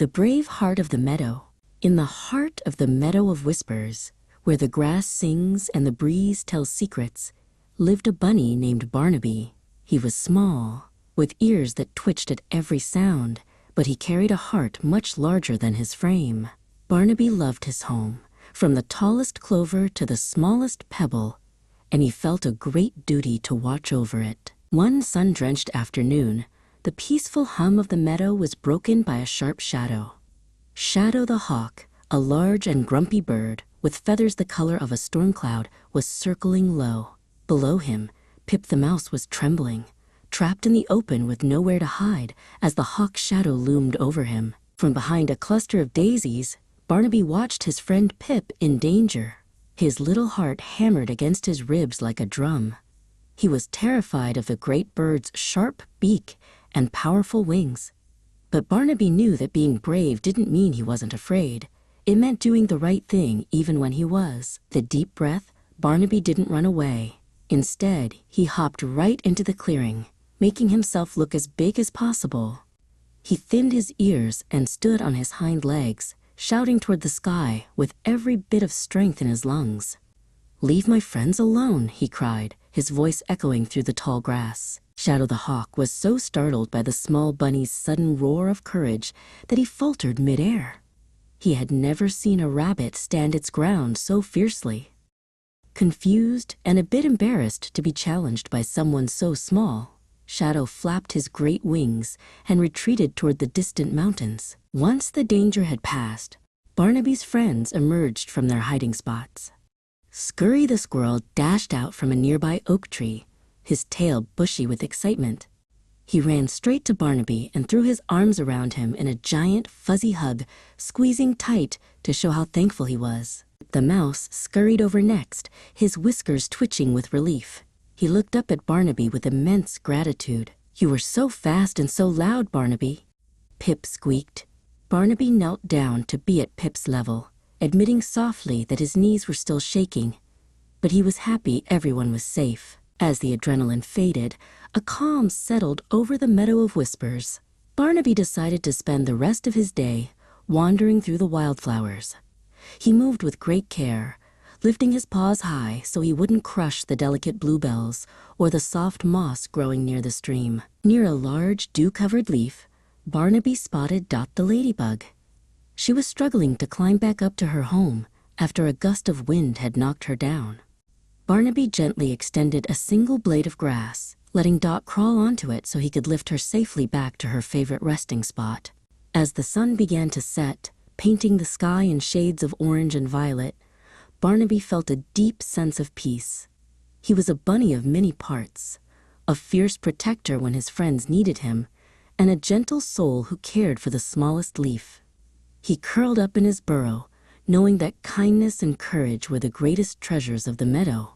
The brave heart of the meadow. In the heart of the meadow of whispers, where the grass sings and the breeze tells secrets, lived a bunny named Barnaby. He was small, with ears that twitched at every sound, but he carried a heart much larger than his frame. Barnaby loved his home, from the tallest clover to the smallest pebble, and he felt a great duty to watch over it. One sun-drenched afternoon, the peaceful hum of the meadow was broken by a sharp shadow. Shadow the hawk, a large and grumpy bird, with feathers the color of a storm cloud, was circling low. Below him, Pip the mouse was trembling, trapped in the open with nowhere to hide as the hawk's shadow loomed over him. From behind a cluster of daisies, Barnaby watched his friend Pip in danger. His little heart hammered against his ribs like a drum. He was terrified of the great bird's sharp beak and powerful wings. But Barnaby knew that being brave didn't mean he wasn't afraid. It meant doing the right thing even when he was. The deep breath, Barnaby didn't run away. Instead, he hopped right into the clearing, making himself look as big as possible. He thinned his ears and stood on his hind legs, shouting toward the sky with every bit of strength in his lungs. "Leave my friends alone," he cried, his voice echoing through the tall grass. Shadow the hawk was so startled by the small bunny's sudden roar of courage that he faltered midair. He had never seen a rabbit stand its ground so fiercely. Confused and a bit embarrassed to be challenged by someone so small, Shadow flapped his great wings and retreated toward the distant mountains. Once the danger had passed, Barnaby's friends emerged from their hiding spots. Scurry the squirrel dashed out from a nearby oak tree, his tail bushy with excitement. He ran straight to Barnaby and threw his arms around him in a giant, fuzzy hug, squeezing tight to show how thankful he was. The mouse scurried over next, his whiskers twitching with relief. He looked up at Barnaby with immense gratitude. "You were so fast and so loud, Barnaby," Pip squeaked. Barnaby knelt down to be at Pip's level, admitting softly that his knees were still shaking, but he was happy everyone was safe. As the adrenaline faded, a calm settled over the meadow of whispers. Barnaby decided to spend the rest of his day wandering through the wildflowers. He moved with great care, lifting his paws high so he wouldn't crush the delicate bluebells or the soft moss growing near the stream. Near a large dew-covered leaf, Barnaby spotted Dot the ladybug. She was struggling to climb back up to her home after a gust of wind had knocked her down. Barnaby gently extended a single blade of grass, letting Dot crawl onto it so he could lift her safely back to her favorite resting spot. As the sun began to set, painting the sky in shades of orange and violet, Barnaby felt a deep sense of peace. He was a bunny of many parts, a fierce protector when his friends needed him, and a gentle soul who cared for the smallest leaf. He curled up in his burrow, knowing that kindness and courage were the greatest treasures of the meadow.